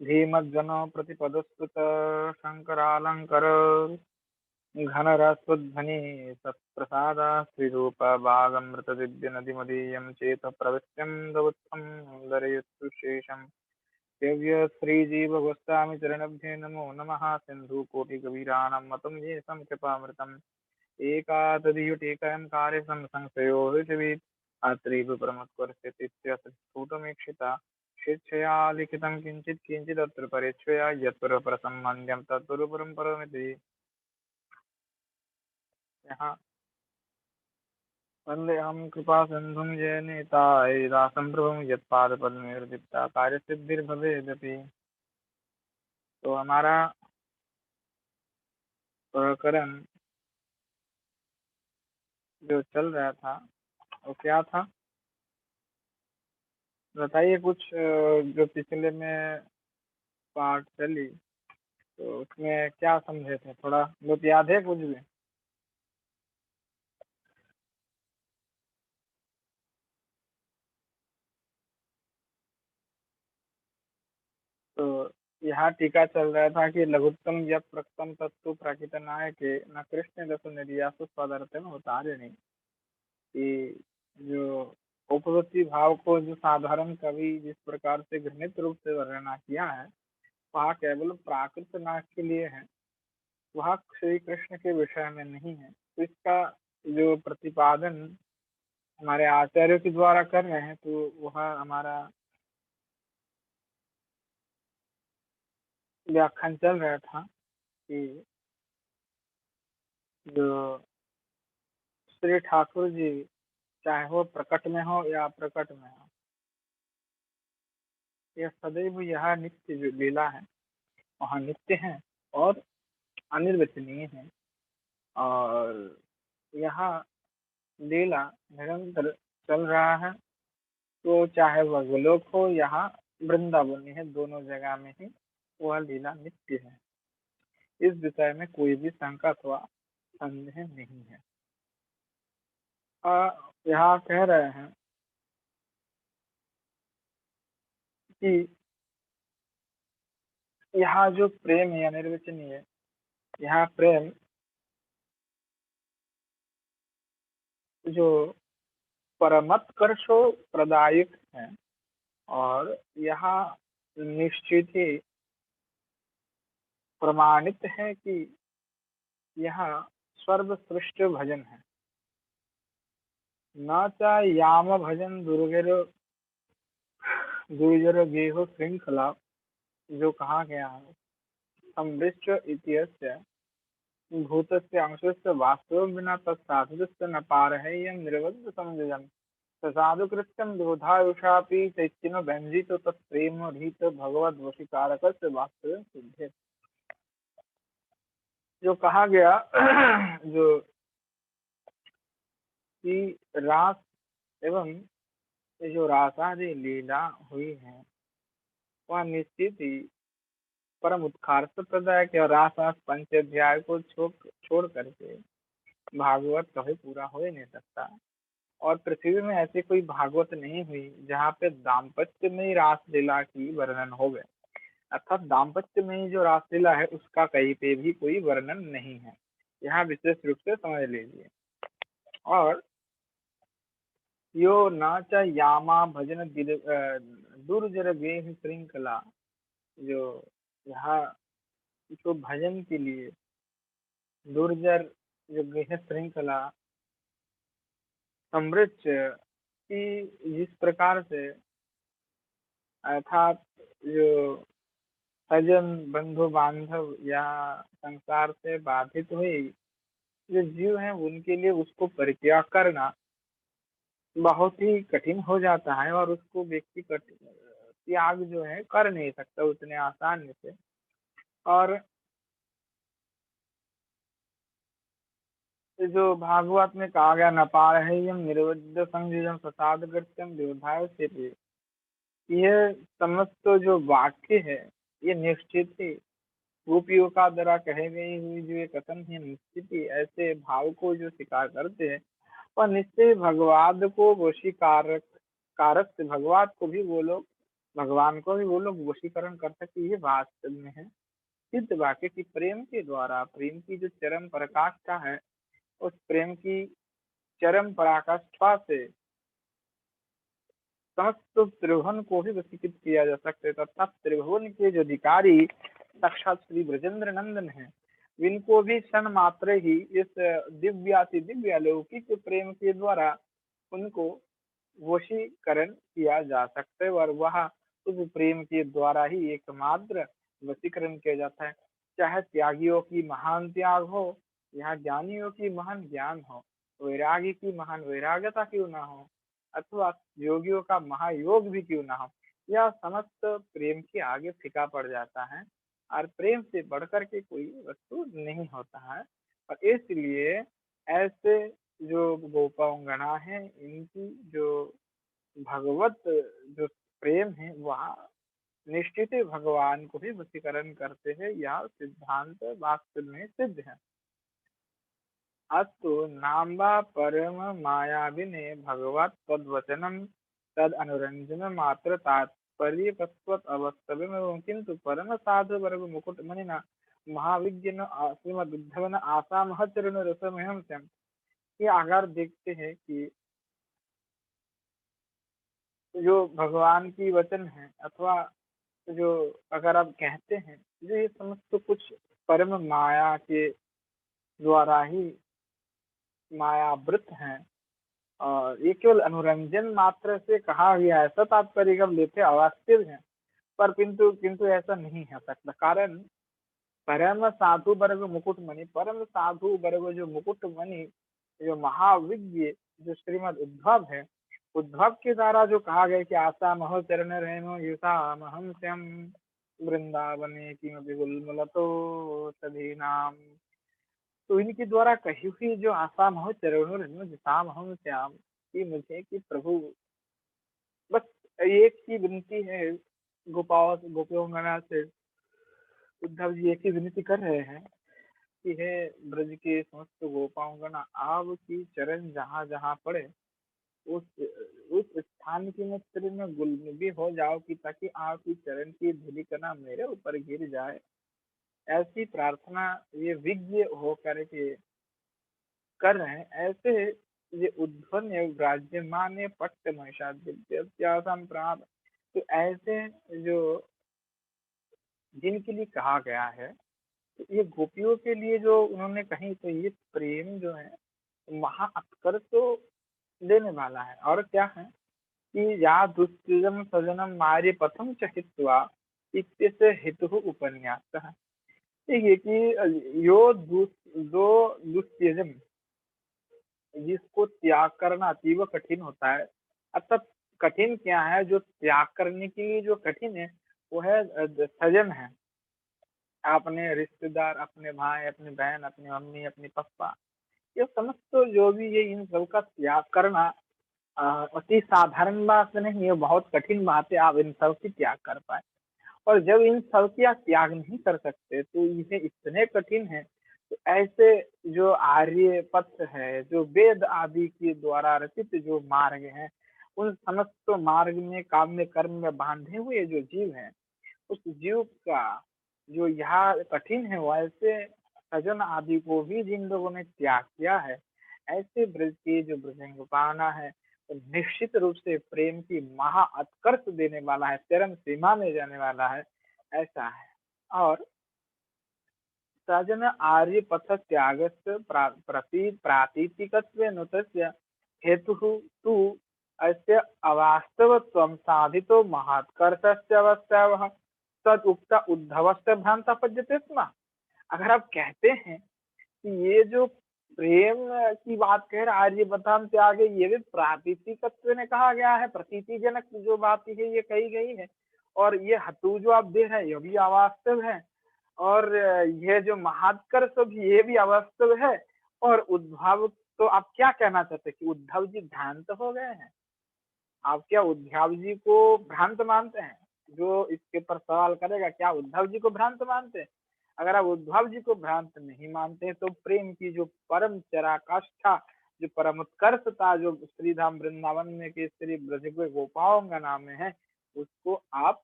धीमज्जनो प्रतिपदस्तुत शङ्करालङ्कर घनरसोद्धनि सत्प्रसादा श्रीरूपबागमृतदिव्यनदीमदीयं चेत प्रविश्यं दवत्सं दरयतु शेषम् दिव्य श्रीजीवगोस्वामी चरणभ्ये नमो नमः। सिन्धुकोटिकबीराणां मतं ये कृपामृतम् एकादधियुटेकं कार्यं संशयो हृषिवित् अत्रैव परमत्वर्षितिस्फुटमीक्षिता स्वेच्छया लिखितं किञ्चित् किञ्चिदत्र परेच्छया यत्परपरसम्बन्ध्यं तत्परपरं परमिति। यहाँ वन्देऽहं कृपासिन्धुं जयनेताय दासं प्रभुं यत्पादपद्मनिर्दिष्टा कार्यसिद्धिर्भवेदपि। तो हमारा प्रकरण जो चल रहा था वो क्या था बताइए कुछ। जो पिछले में पार्ट चली तो उसमें क्या समझे थे, थोड़ा बहुत याद है कुछ भी? तो यहाँ टीका चल रहा था कि लघुत्तम यत् प्रकृतम तत्तु प्राकृत नायके न कृष्ण दस निर्यासु स्वदर्थम उतारिणी। कि जो उपवृत्ति भाव को जो साधारण कवि जिस प्रकार से घृणित रूप से वर्णना किया है वह केवल प्राकृत नाग के लिए है, वह श्री कृष्ण के विषय में नहीं है। तो इसका जो प्रतिपादन हमारे आचार्यों के द्वारा कर रहे हैं तो वह हमारा व्याख्यान चल रहा था कि जो श्री ठाकुर जी चाहे वो प्रकट में हो या अप्रकट में हो, यह सदैव यह नित्य जो लीला है वह नित्य है और अनिर्वचनीय है। और यह लीला निरंतर चल रहा है, तो चाहे वह गोलोक हो यहाँ वृंदावन है, दोनों जगह में ही वह लीला नित्य है। इस विषय में कोई भी शंका अथवा संदेह नहीं है। यहाँ कह रहे हैं कि यहाँ जो प्रेम है अनिर्वचनीय, यहाँ प्रेम जो परमोत्कर्षो प्रदायक है और यहाँ निश्चित ही प्रमाणित है कि यह सर्वश्रेष्ठ भजन है। न च याम भजन दुर्जर गेहो श्रृंखला, जो कहा गया है संवृष्ट इत्यस्य भूतस्य अंशस्य वास्तव बिना तत्साधुस्य न पारहेयं निर्बद्ध समझजन साधु कृत्यं दोधायुषापि चैत्यनो व्यंजित तत्प्रेम रहित भगवद वशीकारक वास्तव सिद्धे। जो कहा गया जो कि रास एवं ये जो रासादि लीला हुई है वह निश्चित ही परम उत्कर्ष प्रदायक है। रास पंच अध्याय को छोड़ करके भागवत कभी पूरा हो ही नहीं सकता। और पृथ्वी में ऐसी कोई भागवत नहीं हुई जहाँ पे दाम्पत्य में ही रासलीला की वर्णन हो गए, अर्थात दाम्पत्य में ही जो रासलीला है उसका कहीं पे भी कोई वर्णन नहीं है। यहाँ विशेष रूप से समझ लीजिए। और यो न च यामा भजन दुर्जर गेह श्रृंखला, जो यहाँ जो भजन के लिए दुर्जर जो गेह श्रृंखला समृद्ध की जिस प्रकार से अर्थात जो सजन बंधु बांधव या संसार से बाधित हुई जो जीव हैं उनके लिए उसको परित्याग करना बहुत ही कठिन हो जाता है और उसको व्यक्ति त्याग जो है कर नहीं सकता उतने आसानी से। और जो भागवत में कहा गया न पारहेयम निर्वद्य संजीवम प्रसाद कृत्यम विधाय से, यह समस्त जो वाक्य है ये निश्चित ही गोपियों का द्वारा कहे गई हुई जो ये कथन है निश्चित ही ऐसे भाव को जो स्वीकार करते हैं और निश्चय भगवाद को वशीकारक कारक से भगवान को भी वो लोग भगवान को भी वो लोग वशीकरण कर सकते, ये वास्तव में है सिद्ध वाक्य की प्रेम के द्वारा, प्रेम की जो चरम पराकाष्ठा है, उस प्रेम की चरम पराकाष्ठा से समस्त त्रिभुवन को भी वशीकृत किया जा सकता है, तथा त्रिभुवन के जो अधिकारी साक्षात श्री ब्रजेंद्र नंदन है, इनको भी क्षण मात्र ही इस दिव्याति दिव्य अलौकिक प्रेम के द्वारा उनको वशीकरण किया जा सकता है, और वह उस प्रेम के द्वारा ही एकमात्र वशीकरण किया जाता है। चाहे त्यागियों की महान त्याग हो या ज्ञानियों की महान ज्ञान हो, वैरागी की महान वैराग्यता क्यों ना हो, अथवा योगियों का महायोग भी क्यों ना हो, यह समस्त प्रेम के आगे फीका पड़ जाता है, और प्रेम से बढ़कर के कोई वस्तु नहीं होता है। और इसलिए ऐसे जो गोपांगना है, इनकी जो भगवत जो प्रेम है, वह निश्चित ही भगवान को भी वशीकरण करते हैं, यह सिद्धांत वास्तव में सिद्ध है। अस्तु नाम्बा परम मायाविने भगवत तद्वचनम तद अनुरंजन मात्र तात्पर्य तत्वत अवस्तव्यमेव, किंतु परम साधु वर्ग मुकुट मणिना महाविज्ञान श्रीमद उद्धवन आशा महचरण रसमयम श्याम। ये अगर देखते हैं कि जो भगवान की वचन है, अथवा जो अगर आप कहते हैं, जो ये समस्त कुछ परम माया के द्वारा ही मायावृत हैं, और ये केवल अनुरंजन मात्र से कहा गया, ऐसा तात्पर्य कब लेते, अवास्तव है। पर किंतु किंतु ऐसा नहीं हो सकता, कारण परम साधु वर्ग मुकुट मणि, परम साधु वर्ग जो मुकुट मणि, जो महाविज्ञ जो श्रीमद उद्धव है, उद्धव के द्वारा जो कहा गया कि आशा महो चरण रेणु युषा महम श्याम वृंदावने किमपि गुलमलतो सभी नाम, तो इनके द्वारा कही हुई जो आशा महो चरणों रेणु युषा महम श्याम, कि मुझे कि प्रभु बस एक ही विनती है, गोपियों से उद्धव जी एक ही विनती कर रहे हैं कि हे ब्रज के समस्त गोपांगना, आपकी चरण जहाँ जहाँ पड़े, उस उस स्थान की मैं तेरे में गुलमबी हो जाओ, कि ताकि आपकी चरण की धूलि कणा मेरे ऊपर गिर जाए। ऐसी प्रार्थना ये विज्ञ होकर के कर रहे हैं। ऐसे ये उद्धवन विराज्यमान पट्ट महिषाद्यत्यासम प्राप, तो ऐसे जो जिनके लिए कहा गया है, तो ये गोपियों के लिए जो उन्होंने कही, तो ये प्रेम जो है महा उत्कर्ष तो देने वाला है। और क्या है कि या दुस्त्यजम सजनम मार्य पथम च हित्वा इत्यस्य हेतु उपन्यास। देखिए कि जो दुस्त्यजम, जिसको त्याग करना अतीव कठिन होता है, अर्थात कठिन क्या है, जो त्याग करने के लिए जो कठिन है वो है सजन है। अपने रिश्तेदार, अपने भाई, अपनी बहन, अपनी मम्मी, अपनी पापा, ये समस्त जो भी ये इन सब का त्याग करना अति साधारण बात नहीं है, बहुत कठिन बात है, आप इन सब की त्याग कर पाए। और जब इन सब की आप त्याग नहीं कर सकते, तो इसे इतने कठिन है, तो ऐसे जो आर्य पथ है, जो वेद आदि के द्वारा रचित जो मार्ग है, उन समस्त मार्ग में काम्य कर्म में बांधे हुए जो जीव हैं, उस जीव का जो यहाँ कठिन है, वैसे सजन आदि को भी जिन लोगों ने त्याग किया है, ऐसे ब्रज के जो ब्रजंग पाना है, तो निश्चित रूप से प्रेम की महा उत्कर्ष देने वाला है, चरम सीमा में जाने वाला है, ऐसा है। और सजन आर्य पथ त्याग प्रति प्रातीतिकत्व नुतस्य हेतु तु अस्य अवास्तवत्वं साधितो महात्कर्षस्य अवस्थावः तद उक्त उद्धवस्य भ्रांत पद्यते स्म। अगर आप कहते हैं कि ये जो प्रेम की बात कह रहा है, आर्य पथम त्याग, ये भी प्रातीतिकत्व ने कहा गया है, प्रतीति जनक जो बात है ये कही गई है, और ये हतु जो आप दे रहे हैं ये भी अवास्तव है, और ये जो महात्कर्ष भी ये भी अवास्तव है। और उद्धव, तो आप क्या कहना चाहते हैं कि उद्धव जी भ्रांत हो गए हैं? आप क्या उद्धव जी को भ्रांत मानते हैं? जो इसके ऊपर सवाल करेगा, क्या उद्धव जी को भ्रांत मानते हैं? अगर आप उद्धव जी को भ्रांत नहीं मानते, तो प्रेम की जो परम पराकाष्ठा, जो परम उत्कर्षता, जो श्रीधाम वृंदावन में के श्री ब्रज गोपाओं का नाम है, उसको आप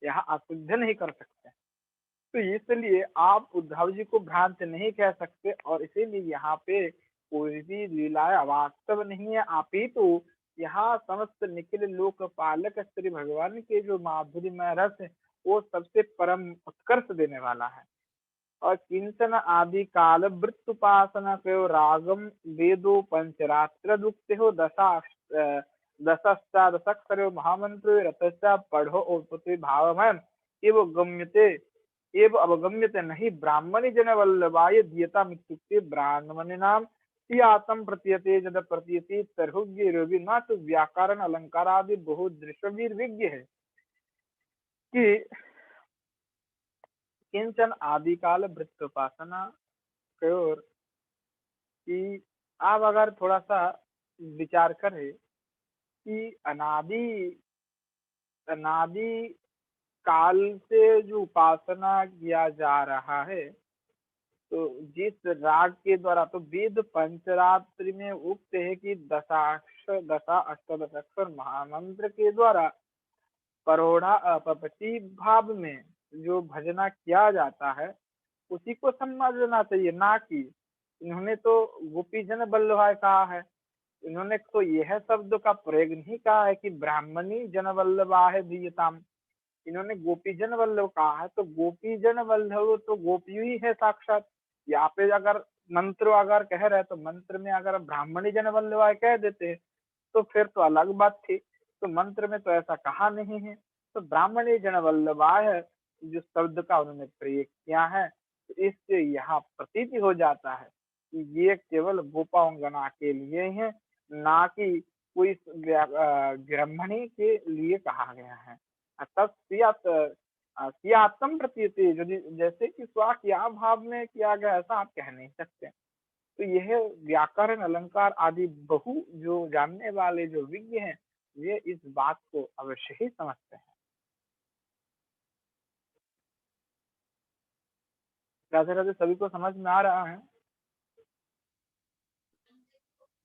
यहाँ असिद्ध नहीं कर सकते। तो इसलिए आप उद्धव जी को भ्रांत नहीं कह सकते, और इसीलिए यहाँ पे कोई भी लीलाएं अवास्तव नहीं है। आप ही तो यहाँ समस्त निखिल लोकपालक श्री भगवान के जो माधुर्यमय रस है वो सबसे परम उत्कर्ष देने वाला है। और किंचन आदि काल वृत्त उपासना कयो रागम वेदो पंचरात्र दुक्ते हो दशाष्टादशक्षरो महामंत्र रतस्या पढ़ो और पृथ्वी भावमय एवं गम्यते एवं अवगम्यते नहीं ब्राह्मणी जन वल्लभाय दीयता मित्युक्ते ब्राह्मणी नाम आत्म प्रतीयते जद प्रतीयते तरहुग्य रोगी न तो व्याकरण अलंकार आदि बहु दृश्यवीर विज्ञ है कि किंचन आदिकाल वृत्तोपासना कयोर कि आप अगर थोड़ा सा विचार करें कि अनादि अनादि काल से जो उपासना किया जा रहा है, तो जिस राग के द्वारा, तो वेद पंचरात्रि में उक्त है कि दशा अष्टादशाक्षर महामंत्र के द्वारा परोढ़ा पति भाव में जो भजना किया जाता है उसी को समझना चाहिए, ना कि इन्होंने तो गोपीजन वल्लभाय कहा है। इन्होंने तो यह शब्द का प्रयोग नहीं कहा है कि ब्राह्मणी जन वल्लभाय दीयताम। इन्होंने गोपीजन वल्लभ कहा है, तो गोपीजन वल्लभ तो गोपी ही है साक्षात। यहाँ पे अगर मंत्र अगर कह रहे तो मंत्र में अगर ब्राह्मणी जन वल्लभाय कह देते तो फिर तो अलग बात थी। तो मंत्र में तो ऐसा कहा नहीं है, तो ब्राह्मणी जन वल्लभाय जो शब्द का उन्होंने प्रयोग किया है, तो इससे यहाँ प्रतीति हो जाता है कि ये केवल गोपांगना के लिए है, ना कि कोई ब्राह्मणी के लिए कहा गया है। अर्थात सियात्म प्रतीति यदि जैसे कि स्वाक्या भाव में किया गया, ऐसा आप कह नहीं सकते। तो यह व्याकरण अलंकार आदि बहु जो जानने वाले जो विज्ञ हैं ये इस बात को अवश्य ही समझते हैं। राधे राधे, सभी को समझ में आ रहा है?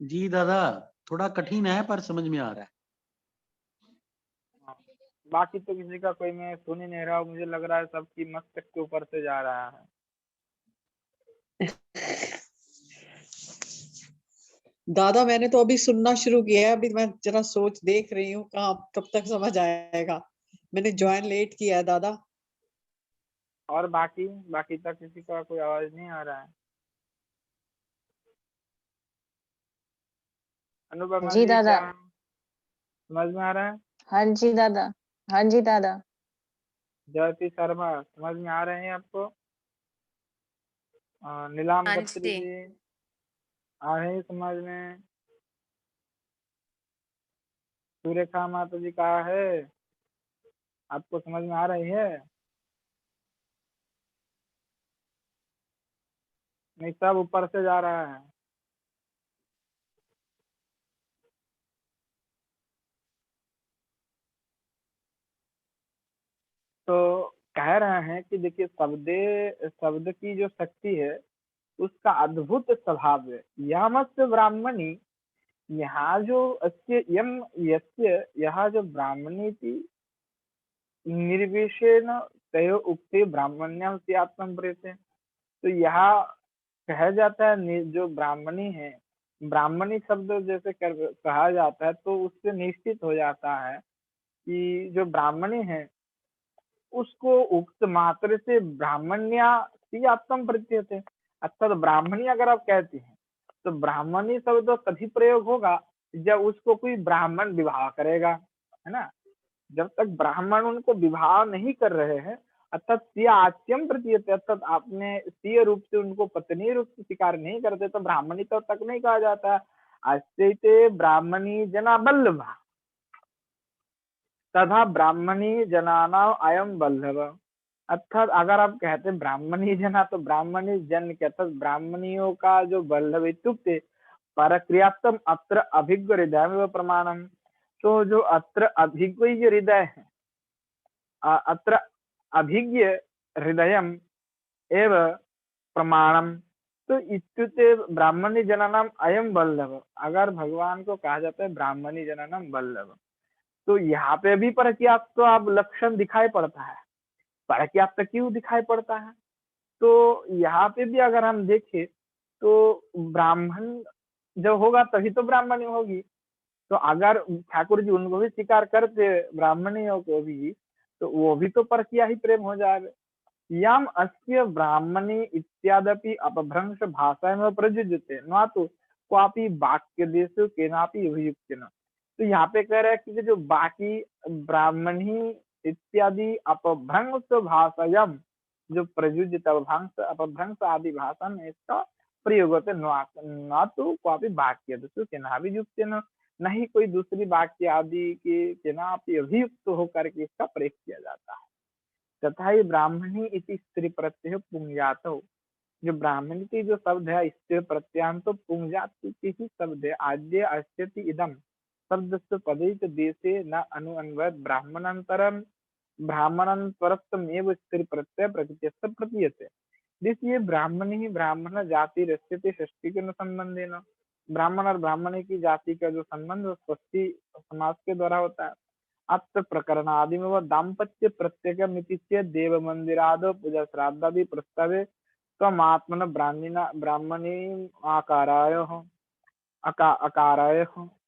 जी दादा, थोड़ा कठिन है पर समझ में आ रहा है। बाकी तो किसी का कोई मैं सुन ही नहीं रहा हूँ, मुझे लग रहा है सबकी मस्तक के ऊपर से जा रहा है। दादा मैंने तो अभी सुनना शुरू किया है, अभी मैं जरा सोच देख रही हूँ कहाँ कब तक समझ आएगा। मैंने ज्वाइन लेट किया है दादा। और बाकी बाकी तक किसी का कोई आवाज नहीं आ रहा है? अनुपमा जी जी दादा। क्या समझ में आ रहा है? हाँ जी दादा, हाँ जी दादा। ज्योति शर्मा समझ में आ रहे हैं आपको? नीलाम हाँ खत्री जी। जी आ रहे हैं समझ में? सुरेखा माता जी कहा है, आपको समझ में आ रही है? नहीं, सब ऊपर से जा रहा है। तो कह रहे हैं कि देखिए शब्द की जो शक्ति है उसका अद्भुत स्वभाव है। यामस्य ब्राह्मणी, यहाँ जो अस्य यम यस्य यहाँ जो ब्राह्मणी थी निर्विशेण तयो उक्ते ब्राह्मण्याम से आत्म प्रेते। तो यहाँ कहा जाता है जो ब्राह्मणी है, ब्राह्मणी शब्द जैसे कहा जाता है तो उससे निश्चित हो जाता है कि जो ब्राह्मणी है उसको उक्त मात्र से ब्राह्मण्या सी आत्म प्रत्यय थे। अर्थात ब्राह्मणी अगर आप कहते हैं तो ब्राह्मणी शब्द तभी प्रयोग होगा जब उसको कोई ब्राह्मण विवाह करेगा, है ना। जब तक ब्राह्मण उनको विवाह नहीं कर रहे हैं अर्थात आच्यम प्रतीयते, अर्थात आपने सीय रूप से उनको पत्नी रूप से स्वीकार नहीं करते तो ब्राह्मणी तो तक नहीं कहा जाता। अस्ते ब्राह्मणी जना बल्लभा तथा ब्राह्मणी जनाना अयम बल्लभ। अर्थात अगर आप कहते ब्राह्मणी जना तो ब्राह्मणी जन के अर्थात ब्राह्मणियों का जो बल्लभ इत्युक्ते परक्रियात्म अत्र अभिज्ञ हृदय में प्रमाणम। तो जो अत्र अभिज्ञ हृदय है, अत्र अभिज्ञ हृदयम एव प्रमाणम। तो इत्युक्ते ब्राह्मणी जनानाम अयम बल्लभ, अगर भगवान को कहा जाता है ब्राह्मणी जनानाम बल्लभ तो यहाँ पे भी परकीयात्व तो अब लक्षण दिखाई पड़ता है। परकीयात्व क्यों दिखाई पड़ता है? तो यहाँ पे भी अगर हम देखें तो ब्राह्मण जब होगा तभी तो ब्राह्मणी होगी। तो अगर ठाकुर जी उनको भी स्वीकार करते ब्राह्मणियों को भी, तो वो भी तो परकिया ही प्रेम हो जाएगा। यम अस्य ब्राह्मणी इत्यादपि अपभ्रंश भाषाएं प्रयुज्यते न तो क्वापि वाक्य देशो केनापि अभियुक्तेन। तो यहाँ पे कह रहे हैं कि जो बाकी ब्राह्मणी इत्यादि अपभ्रंश भाषायम जो प्रयुज्यत अपभ्रंश अपभ्रंश आदि भाषा में इसका प्रयोग होते न तो क्वापि वाक्य देशो केनापि युक्तेन, नहीं कोई दूसरी वाक्य आदि के केनापि अभियुक्त होकर के इसका प्रयोग किया जाता है। तथा ये ब्राह्मणी इति स्त्री प्रत्यय पुंजात, जो ब्राह्मणी की जो शब्द है स्त्री प्रत्यांत तो पुंजात की ही शब्द है। आद्य अस्यति इदम शब्द से पदित देशे न अनुअन्वयत ब्राह्मणांतरम ब्राह्मणांतरत्वमेव स्त्री प्रत्यय प्रकृत्यस्थ प्रतीयते। इसलिए ब्राह्मणी ब्राह्मण जाति रस्यते षष्ठी के संबंधेन, ब्राह्मण और ब्राह्मणी की जाति का जो संबंध षष्ठी समास के द्वारा होता है। अत्र प्रकरणादि में वह दाम्पत्य प्रत्येकमिति चेत् देव मंदिरादो पूजा श्राद्धादि प्रस्तावे त्वमात्मन ब्राह्मणी अकाराय।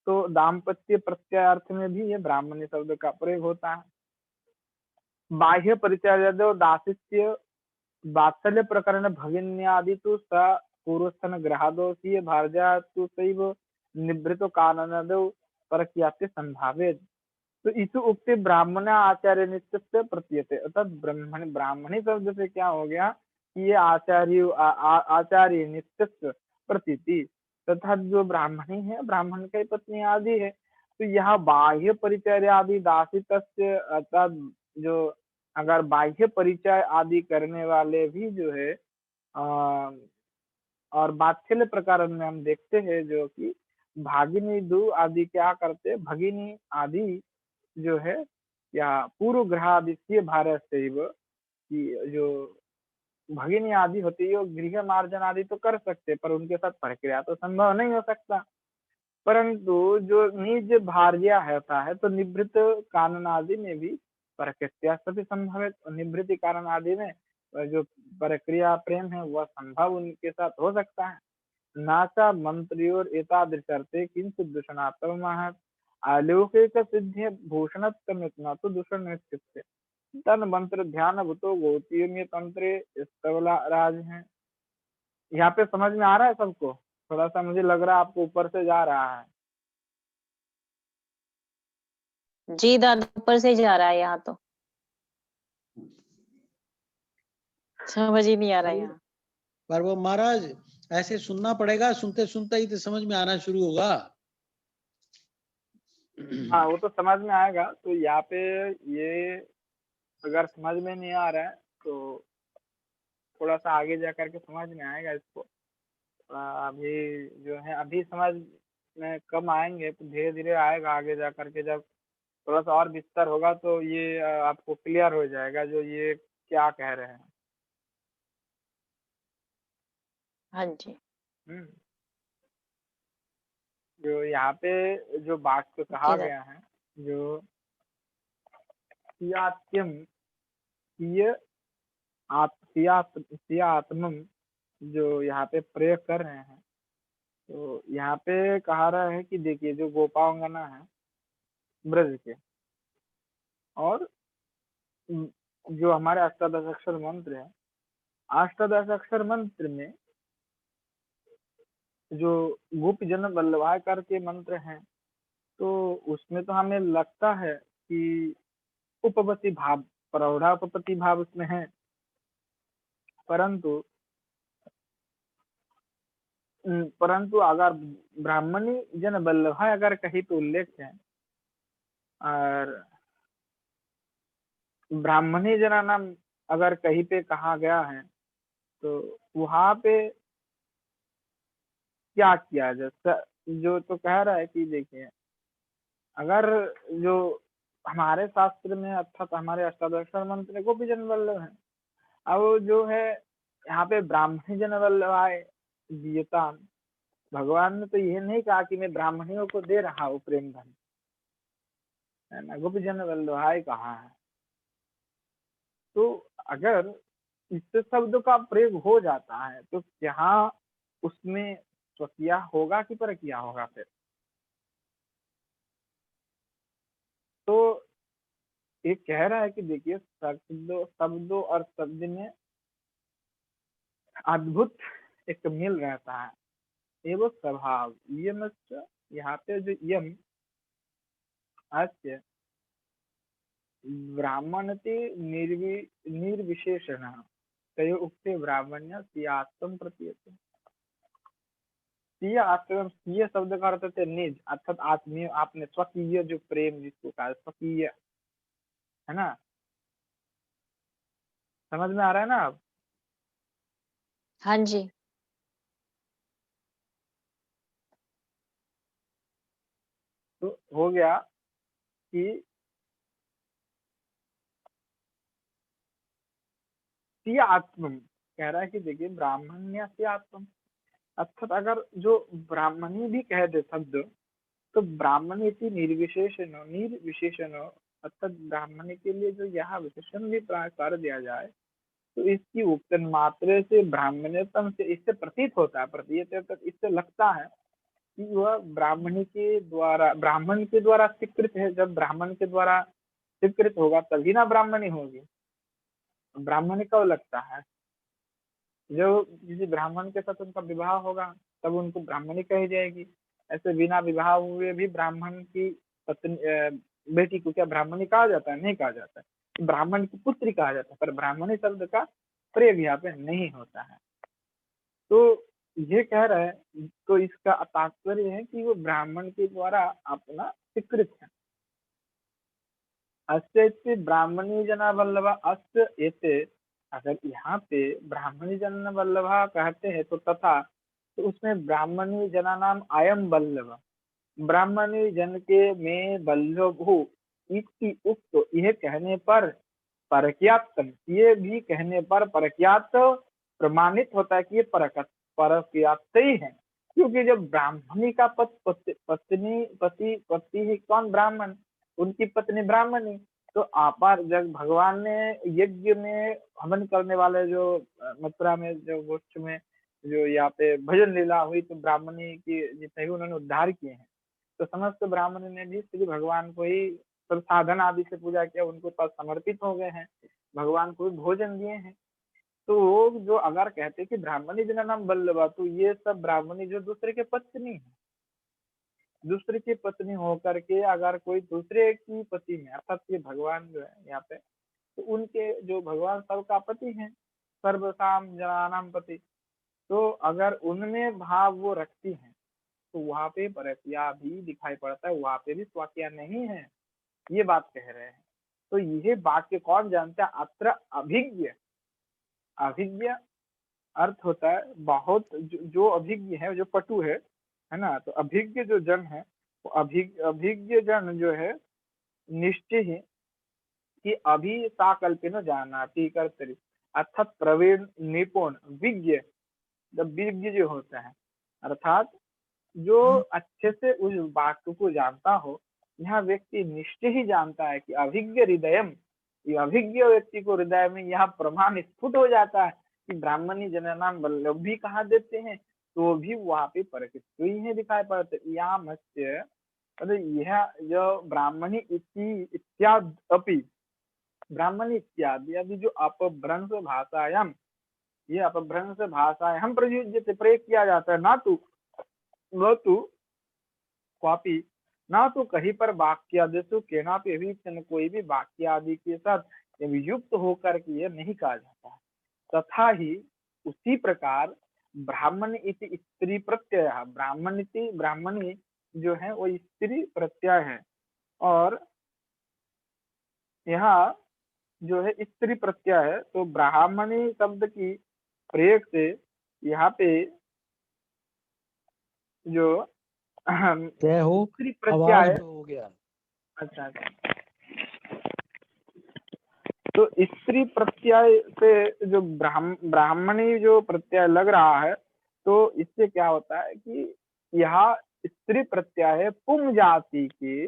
तो दाम्पत्य प्रत्ययार्थ में भी ये ब्राह्मणी शब्द का प्रयोग होता है। बाह्य परिचय दासित्य वात्सल्य प्रकरण भगिन्यादि तो स पूर्वस्थन ग्रहादो सीय भारजा तो सैव निवृत्तो काननदो परक्याते संभावेद। तो इस उक्ति ब्राह्मण आचार्य निश्चित से प्रतीयते, अर्थात ब्राह्मणी शब्द से क्या हो गया कि ये आचार्य निश्चित प्रतीति, तथा जो ब्राह्मणी है ब्राह्मण की पत्नी आदि है। तो यह बाह्य परिचय आदि दासित, अर्थात जो अगर बाह्य परिचय आदि करने वाले भी जो है और वात्सल्य प्रकार में हम देखते हैं जो कि भागिनी दु आदि क्या करते, भगिनी आदि जो है या पूर्व ग्रहादित्य भारत से कि जो भगिनी आदि होती है वो गृह मार्जन आदि तो कर सकते, पर उनके साथ प्रक्रिया तो संभव नहीं हो सकता। परंतु जो निज भार्या होता है तो निवृत्त कानन आदि में भी प्रकृत्या सभी संभव है। निवृत्ति कारण आदि में जो प्रक्रिया प्रेम है वह संभव उनके साथ हो सकता है। नाचा मंत्रियोर एतादृशर्थे किंचित दूषणात्म अलौकिक सिद्धि भूषणत्म इतना तो दूषण निश्चित। तन मंत्र ध्यान भूतो गौतीय तंत्रे स्तवला राज है। यहाँ पे समझ में आ रहा है सबको? थोड़ा सा मुझे लग रहा है आपको ऊपर से जा रहा है। जी दादा, ऊपर से जा रहा है यहाँ तो समझ ही नहीं आ रहा यहाँ। पर वो महाराज ऐसे सुनना पड़ेगा, सुनते सुनते ही तो समझ में आना शुरू होगा। हाँ वो तो समझ में आएगा। तो यहाँ पे ये अगर समझ में नहीं आ रहा है तो थोड़ा सा आगे जा करके समझ में आएगा इसको। अभी जो है अभी समझ में कम आएंगे, तो धीरे धीरे आएगा आगे जा करके। जब थोड़ा सा और विस्तार होगा तो ये आपको क्लियर हो जाएगा जो ये क्या कह रहे हैं। हाँ जी। जो यहाँ पे जो वाक्य कहा जी गया है, जो सियात्यम सिय सियात्मम जो यहाँ पे प्रयोग कर रहे हैं, तो यहाँ पे कहा रहा है कि देखिए जो गोपांगना है ब्रज के, और जो हमारे अष्टादश अक्षर मंत्र है, अष्टादश अक्षर मंत्र में जो गोप जन वल्लभाय करके मंत्र हैं, तो उसमें तो हमें लगता है कि उपपत्ति भाव, प्रौढ़ा उपपत्ति भाव उसमें है। परंतु अगर ब्राह्मणी जन वल्लभाय अगर कहीं तो उल्लेख है और ब्राह्मणी जना नाम अगर कहीं पे कहा गया है, तो वहां पे क्या किया जाए? जो तो कह रहा है कि देखिए अगर जो हमारे शास्त्र में अर्थात हमारे अष्टादश मंत्र गोपी जन वल्लभ है, अब जो है यहाँ पे ब्राह्मणी जन वल्लभाय दीयता, भगवान ने तो यह नहीं कहा कि मैं ब्राह्मणियों को दे रहा हूँ प्रेम धन, है ना, गोपीजन वल्लभाई कहाँ है। तो अगर इस शब्द का प्रयोग हो जाता है तो यहाँ उसमें स्वकीय होगा कि परकीय होगा फिर। तो ये कह रहा है कि देखिए शब्दों और शब्द में अद्भुत एक मेल रहता है, ये वो स्वभाव यम। यहाँ पे जो यम अस्य ब्राह्मणते निर्विशेषण तय उक्ते ब्राह्मण्य सियात्म प्रतीयते। सिय आत्म, सिय शब्द का अर्थ है निज, अर्थात आत्मीय, आपने स्वकीय जो प्रेम जिसको कहा स्वकीय, है ना, समझ में आ रहा है ना आप। हाँ जी। तो हो गया कि सिय आत्म कह रहा है कि देखिए ब्राह्मण्य से आत्म, अर्थात अगर जो ब्राह्मणी भी कह दे शब्द तो ब्राह्मण इति निर्विशेषण अर्थात ब्राह्मण के लिए जो यह विशेषण भी कर दिया जाए तो इसकी उपतन मात्र से ब्राह्मण्यतम से इससे प्रतीत होता है, प्रतीत इससे लगता है कि वह ब्राह्मणी के द्वारा, ब्राह्मण के द्वारा स्वीकृत है। जब ब्राह्मण के द्वारा स्वीकृत होगा तभी ना ब्राह्मणी होगी। ब्राह्मणी कब लगता है, जो किसी ब्राह्मण के साथ उनका विवाह होगा तब उनको ब्राह्मणी कही जाएगी। ऐसे बिना विवाह हुए भी ब्राह्मण की पत्नी बेटी को क्या ब्राह्मणी कहा जाता है? नहीं कहा जाता है, ब्राह्मण की पुत्री कहा जाता है, पर ब्राह्मणी शब्द का प्रयोग यहाँ पे नहीं होता है। तो ये कह रहा है, तो इसका तात्पर्य है कि वो ब्राह्मण के द्वारा अपना स्वीकृत है। अस्य ब्राह्मणी जना वल्लभा अस्य एते, अगर यहाँ पे ब्राह्मणी जन वल्लभा कहते हैं तो तथा, तो उसमें ब्राह्मणी जना नाम आयम वल्लभ, ब्राह्मणी जन के में वल्लभ हो इति उक्त, यह कहने पर परक्यात्म, ये भी कहने पर परक्यात प्रमाणित होता है कि ये परक्यात ही है। क्योंकि जब ब्राह्मणी का पति है कौन? ब्राह्मण, उनकी पत्नी ब्राह्मणी। तो आपार जब भगवान ने यज्ञ में हवन करने वाले जो मथुरा में जो गोष्ठ में जो यहाँ पे भजन लीला हुई तो ब्राह्मणी की जितने भी उन्होंने उद्धार किए हैं, तो समस्त ब्राह्मण ने भी श्री भगवान को ही सब साधन आदि से पूजा किया, उनको पास समर्पित हो गए हैं, भगवान को भी भोजन दिए हैं। तो जो अगर कहते कि ब्राह्मणी जना नाम वल्लभा, तो ये सब ब्राह्मणी जो दूसरे के पत्नी है, दूसरे की पत्नी होकर के अगर कोई दूसरे की पति में, अर्थात ये भगवान जो है यहाँ पे, तो उनके जो भगवान सबका पति है, सर्वसाम जनानाम पति, तो अगर उनमें भाव वो रखती है तो वहां पे परकिया भी दिखाई पड़ता है, वहां पे भी स्वाक्या नहीं है, ये बात कह रहे हैं। तो यह वाक्य कौन जानता है? अत्र अभिज्ञ, अभिज्ञ अर्थ होता है बहुत, जो अभिज्ञ है, जो पटु है ना। तो अभिज्ञ जो जन है वो अभिज्ञ जन जो है निश्चय ही कि अभी साकल्पिन जानाति कर्तरि, अर्थात प्रवीण निपुण विज्ञ, जब विज्ञ जो होता है अर्थात जो अच्छे से उस वाक्य को जानता हो, यहाँ व्यक्ति निश्चय ही जानता है कि अभिज्ञ हृदयम, ये अभिज्ञ व्यक्ति को हृदय में यह प्रमाण स्फुट हो जाता है कि ब्राह्मणी जननाम वल्लभ भी कहा देते हैं, तो भी वहां पे परकित ही है दिखाई पड़ते। या मत्स्य यह जो ब्राह्मणी इत्यादि अपि, ब्राह्मणी इत्यादि अभी जो अपभ्रंश भाषायाम, ये अपभ्रंश भाषायाम प्रयुज्यते, प्रयोग किया जाता है, ना तो क्वापि, ना तो कहीं पर वाक्यादिशु केनापि अभियुक्तेन, कोई भी वाक्य आदि के साथ युक्त होकर के ये नहीं कहा जाता है। तथा ही उसी प्रकार ब्राह्मण इति स्त्री प्रत्यय, ब्राह्मण इति ब्राह्मणी जो है वो स्त्री प्रत्यय है, और यहाँ जो है स्त्री प्रत्यय है, तो ब्राह्मणी शब्द की प्रयोग से यहाँ पे जो तय हो, स्त्री प्रत्यय आवाज है। हो गया। अच्छा, तो स्त्री प्रत्यय से जो ब्राह्मणी जो प्रत्यय लग रहा है, तो इससे क्या होता है कि यह स्त्री प्रत्यय है पुम जाति के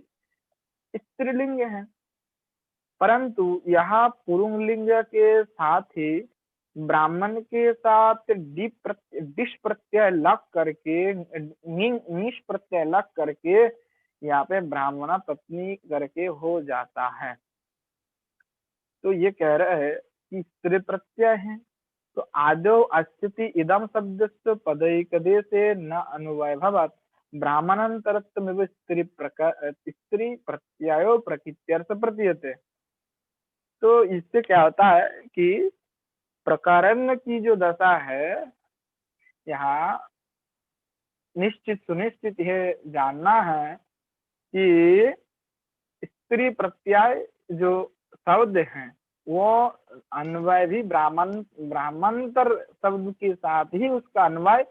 स्त्रीलिंग है, परंतु यहाँ पुल्लिंग के साथ ही ब्राह्मण के साथ डिश प्रत्यय लग करके, नीश प्रत्यय लग करके यहाँ पे ब्राह्मणा पत्नी करके हो जाता है। तो ये कह रहे हैं कि स्त्री प्रत्यय है, तो आदौ अस्ति इदम शब्दस्य पदैकदेशे न अन्वयभवत् ब्राह्मणान्तरत्वमिव स्त्री प्रत्ययो प्रकृत्यर्थ प्रतीयते। तो इससे क्या होता है कि प्रकरण की जो दशा है, यहाँ निश्चित सुनिश्चित ये जानना है कि स्त्री प्रत्यय जो शब्द हैं वो अन्वय भी ब्राह्मणतर शब्द के साथ ही उसका अन्वय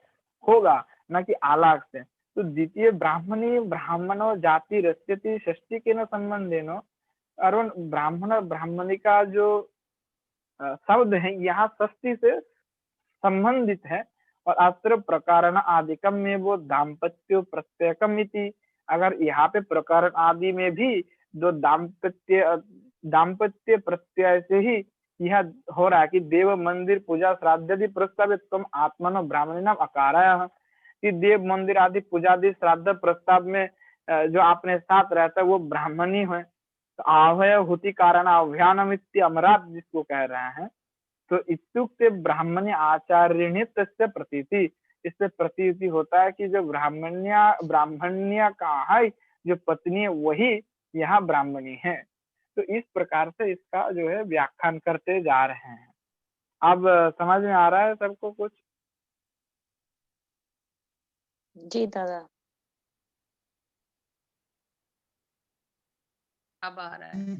होगा, न कि अलग से। तो द्वितीय ब्राह्मणी ब्राह्मणो जाति रस्यति षष्ठी के न संबंधेनो, और ब्राह्मण ब्राह्मणी का जो शब्द है यहाँ षष्ठी से संबंधित है, और अत्र प्रकरण आदिकम में वो दाम्पत्य प्रत्ययकम इति। अगर यहाँ पे प्रकरण आदि में भी जो दाम्पत्य प्रत्यय से ही यह हो रहा है कि देव मंदिर पूजा श्राद्धादि प्रस्तावित तुम आत्मनो ब्राह्मणी नाम अकाराय, कि देव मंदिर आदि पूजा आदि श्राद्ध प्रस्ताव में जो आपने साथ रहता है वो ब्राह्मणी है। तो आवय हुति कारण अभ्यानम अमरात जिसको कह रहे हैं, तो इत्युक्ते ब्राह्मण्य आचार्यणी तस्य प्रतीति, इससे प्रतीति होता है कि जो ब्राह्मण्य का है जो पत्नी है वही यहाँ ब्राह्मणी है। तो इस प्रकार से इसका जो है व्याख्यान करते जा रहे हैं। अब समझ में आ रहा है सबको कुछ? जी दादा। अब आ रहा है।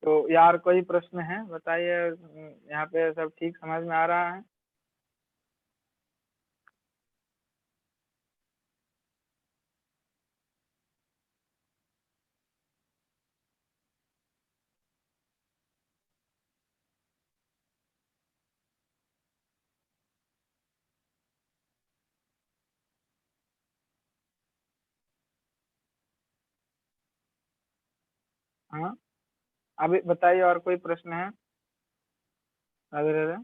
तो यार कोई प्रश्न है बताइए, यहाँ पे सब ठीक समझ में आ रहा है? हाँ, अभी बताइए और कोई प्रश्न है? राधे राधे।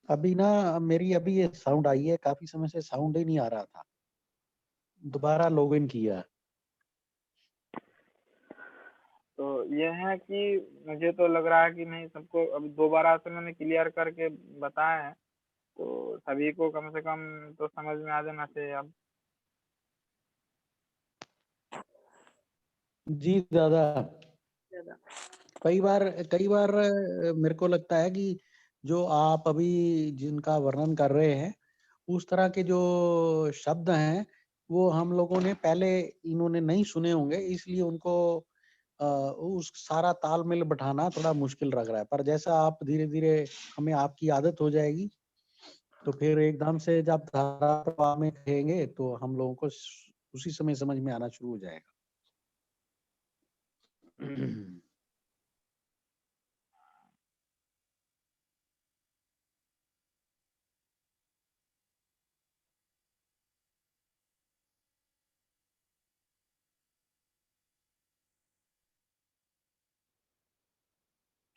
अभी ना मेरी अभी ये साउंड आई है, काफी समय से साउंड ही नहीं आ रहा था, दोबारा लॉग इन किया। तो ये है कि मुझे तो लग रहा है कि नहीं, सबको अभी दोबारा से मैंने क्लियर करके बताया है, तो सभी को कम से कम तो समझ में आ जाना चाहिए अब। जी दादा, कई बार मेरे को लगता है कि जो आप अभी जिनका वर्णन कर रहे हैं उस तरह के जो शब्द हैं वो हम लोगों ने पहले इन्होंने नहीं सुने होंगे, इसलिए उनको उस सारा तालमेल बैठाना थोड़ा मुश्किल लग रहा है। पर जैसा आप धीरे धीरे हमें आपकी आदत हो जाएगी तो फिर एकदम से जब धारा प्रवाह में कहेंगे तो हम लोगों को उसी समय समझ में आना शुरू हो जाएगा।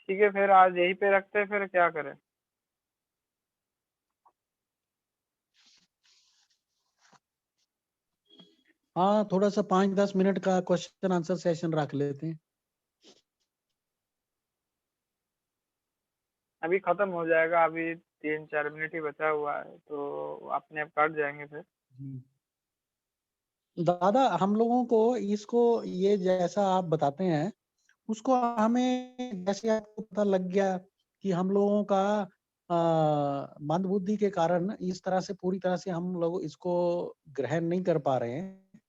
ठीक है, फिर आज यहीं पे रखते हैं, फिर क्या करें? हाँ, थोड़ा सा 5-10 मिनट का क्वेश्चन आंसर सेशन रख लेते हैं। अभी खत्म हो जाएगा, अभी 3-4 मिनट ही बचा हुआ है, तो अपने आप कट जाएंगे फिर। दादा, हम लोगों को इसको ये जैसा आप बताते हैं उसको हमें जैसे आपको पता लग गया कि हम लोगों का मंदबुद्धि के कारण इस तरह से पूरी तरह से हम लोग इसको ग्रहण नहीं कर पा रहे हैं,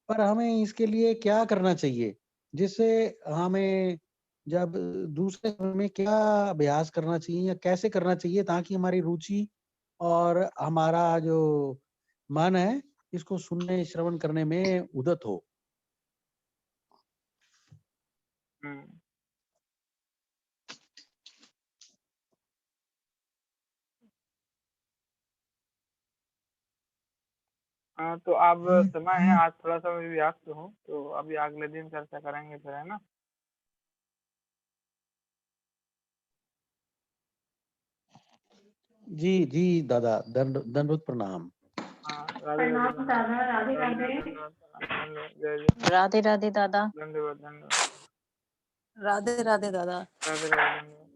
पर हमें इसके लिए क्या करना चाहिए जिससे हमें जब दूसरे समय में क्या अभ्यास करना चाहिए या कैसे करना चाहिए ताकि हमारी रुचि और हमारा जो मन है इसको सुनने श्रवण करने में उदत हो। हाँ, तो अब समय है, आज थोड़ा सा मैं व्यस्त हूँ, तो अभी अगले दिन चर्चा करेंगे फिर, है ना? जी जी दादा, दंडवत प्रणाम। हाँ, राधे राधे प्रणाम दादा, राधे राधे। धन्यवाद, धन्यवाद, जय जय, राधे राधे दादा। धन्यवाद, धन्यवाद, राधे राधे दादा। राधे राधे, धन्यवाद।